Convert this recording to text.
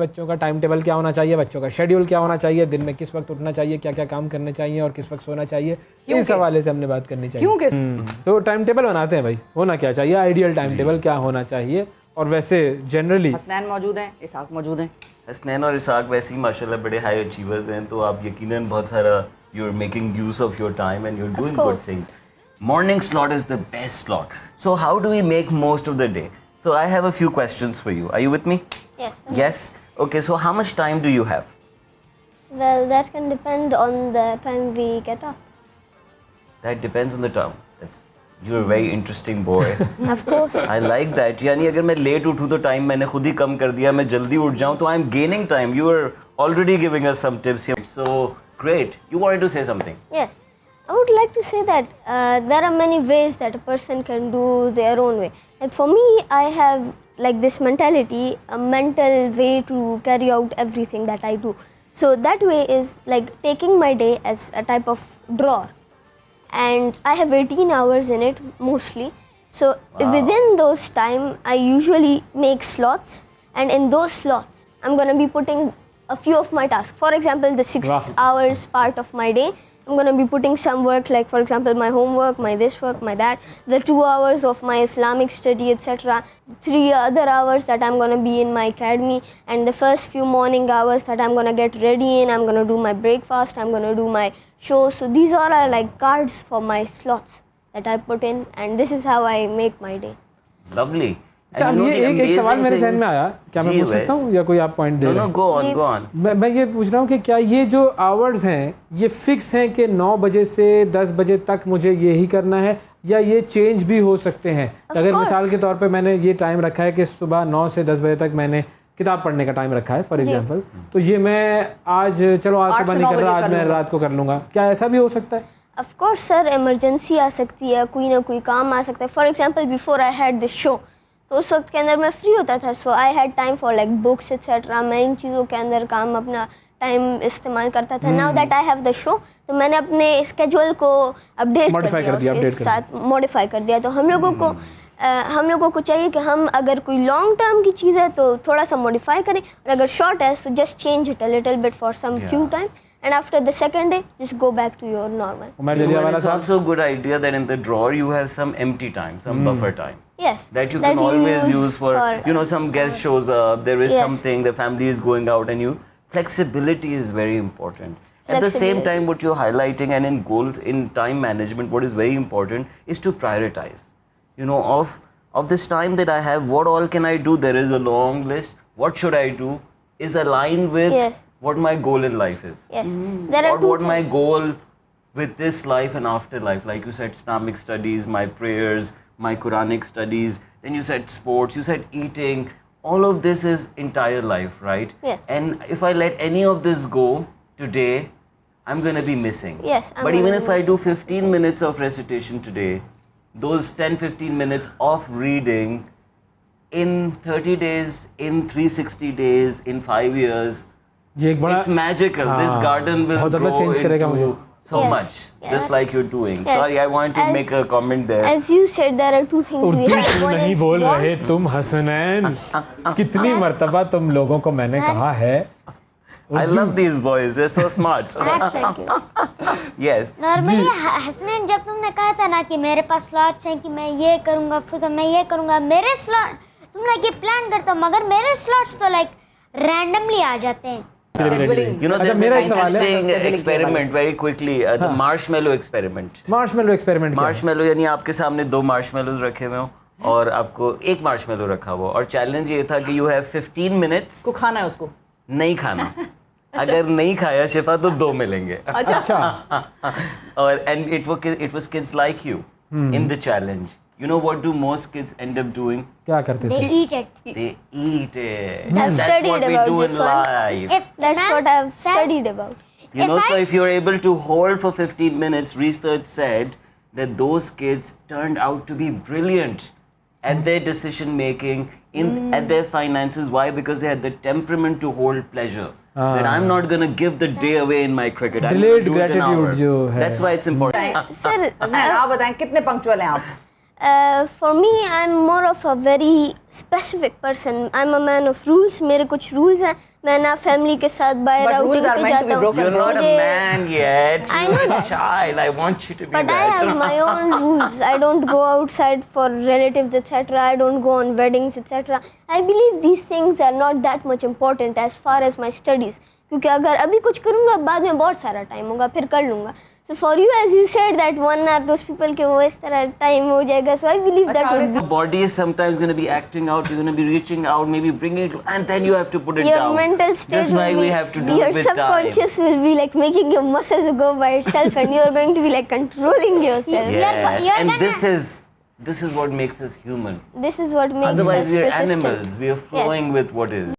बच्चों का time table क्या होना चाहिए, बच्चों का शेड्यूल क्या होना चाहिए, दिन में किस वक्त उठना चाहिए, क्या क्या काम करने चाहिए और किस वक्त सोना चाहिए, इस हवाले से हमने बात करनी चाहिए। तो टाइम टेबल बनाते हैं भाई, होना क्या चाहिए, आइडियल टाइम टेबल क्या होना चाहिए। और वैसे जनरली हसनैन मौजूद हैं, इसाक मौजूद हैं। हसनैन और इसाक वैसे ही माशाल्लाह बड़े हाई अचीवर्स हैं, तो आप यकीनन बहुत सारा you are making use of your time and you are doing good things. Morning slot is the best slot. So how do we make most of the day? So I have a few questions for you. Are you with me? Yes. Yes? Okay, so how much time do you have? Well, that can depend on the time we get up. That depends on the time. You're a very interesting boy. Of course. I like that. यानी अगर मैं late उठूँ तो time मैंने खुद ही कम कर दिया, मैं जल्दी उठ जाऊँ तो I'm gaining time. You are already giving us some tips here. So great. You wanted to say something? Yes. I would like to say that there are many ways that a person can do their own way. Like for me, I have like this mentality, a mental way to carry out everything that I do. So that way is like taking my day as a type of drawer. And I have 18 hours in it mostly. So within those time, I usually make slots. And in those slots, I'm going to be putting a few of my tasks. For example, the 6 hours part of my day, I'm going to be putting some work, like for example my homework, my this work, my that, the 2 hours of my Islamic study, etc. 3 other hours that I'm going to be in my academy, and the first few morning hours that I'm going to get ready in. I'm going to do my breakfast, I'm going to do my show. So these all are like cards for my slots that I put in, and this is how I make my day. Lovely. अच्छा, ये एक सवाल मेरे जहन में आया, क्या मैं पूछ सकता हूँ या कोई आप पॉइंट दे रहे हैं? No, go on. मैं ये पूछ रहा हूँ कि क्या ये जो आवर्स हैं ये फिक्स हैं कि 9 बजे से 10 बजे तक मुझे यही करना है, या ये चेंज भी हो सकते हैं? अगर मिसाल के तौर पे मैंने ये टाइम रखा है कि सुबह 9 से 10 बजे तक मैंने किताब पढ़ने का टाइम रखा है फॉर एग्जाम्पल, तो ये मैं आज सुबह नहीं कर रहा, आज मैं रात को कर लूँगा, क्या ऐसा भी हो सकता है? Of course sir, emergency आ सकती है, कोई ना कोई काम आ सकता है. For example, before I had this show, तो उस वक्त के अंदर मैं फ्री होता था, so I had time for like books etcetera. मैं इन चीज़ों के अंदर काम अपना टाइम इस्तेमाल करता था. Now that I have the show, तो मैंने अपने स्केड्यूल को अपडेट कर दिया, उसके साथ मॉडिफाई कर दिया. तो हम लोगों को चाहिए कि हम अगर कोई लॉन्ग टर्म की चीज़ है तो थोड़ा सा मॉडिफाई करें, और अगर शॉर्ट है so just change it a little bit for some few time. And after the second day, just go back to your normal. It's also a good idea that in the drawer you have some empty time, some buffer time. Yes. That you can always use for some guest shows up, there is something, the family is going out, and flexibility is very important. At the same time, what you're highlighting, and in goals, in time management, what is very important is to prioritize. Of this time that I have, what all can I do? There is a long list. What should I do? Is aligned with what my goal in life is. Yes. What my goal with this life and afterlife. Like you said, Islamic studies, my prayers, my Quranic studies. Then you said sports, you said eating. All of this is entire life, right? Yes. And if I let any of this go today, I'm going to be missing. Yes. But even if I do 15 minutes of recitation today, those 10-15 minutes of reading, in 30 days, in 360 days, in 5 years, it's magical. This garden will grow into so much, just like you're doing. Sorry, I wanted to make a comment there. As you said, there are two things we have. Urdu नहीं बोल रहे तुम हसनैन, कितनी मर्तबा तुम लोगों को मैंने कहा है. I love these boys. They're so smart. Thank you. Yes. Normally Hasnain, जब तुमने कहा था ना कि मेरे पास स्लॉट्स हैं कि मैं ये करूँगा, फिर मैं ये करूँगा, मेरे स्लॉट तुमने ये प्लान करता हूँ, मगर मेरे स्लॉट्स तो लाइक रैंडमली आ जाते हैं. There's an interesting experiment very quickly. The marshmallow experiment. Marshmallow यानी आपके सामने 2 marshmallows रखे हुए हो और आपको एक marshmallow रखा हुआ, और चैलेंज ये था कि you have 15 minutes. को खाना है उसको? नहीं खाना. अगर नहीं खाया शिफा तो 2 मिलेंगे. अच्छा. और and it was kids like you in the challenge. You know what do most kids end up doing? क्या करते थे? They eat it. They eat it. I've That's what we do in life. That's what I've studied about. So if you're able to hold for 15 minutes, research said that those kids turned out to be brilliant at their decision making, at their finances. Why? Because they had the temperament to hold pleasure. That I'm not going to give the day away in my cricket. Delayed gratitude जो है. That's why it's important. Sir, आप बताएं कितने punctual हैं आप? For me, I'm more of a very specific person. I'm a man of rules. मेरे कुछ rules हैं. मैं ना family के साथ बाहर But rules outing are पे meant to be जाता हूँ. broken. You're not a man yet. I You're know a that. child. I want you to be But I that. have my own rules. I don't go outside for relatives, etc. I don't go on weddings, etc. I believe these things are not that much important as far as my studies. क्योंकि अगर अभी कुछ करूँगा बाद में बहुत सारा time होगा फिर कर लूँगा. So for you, as you said, that 1 hour those people के वो इस तरह टाइम हो जाएगा. So I believe that would be Your body is sometimes going to be acting out. You're going to be reaching out, maybe bringing it, and then you have to put it your down. mental state. That's why will we be, have to do your it with time. subconscious will be like making your muscles go by itself, and you're going to be like controlling yourself. Yes, you're and gonna- this is what makes us human. This is what makes Otherwise, us we are persistent. animals. We are flowing with what is.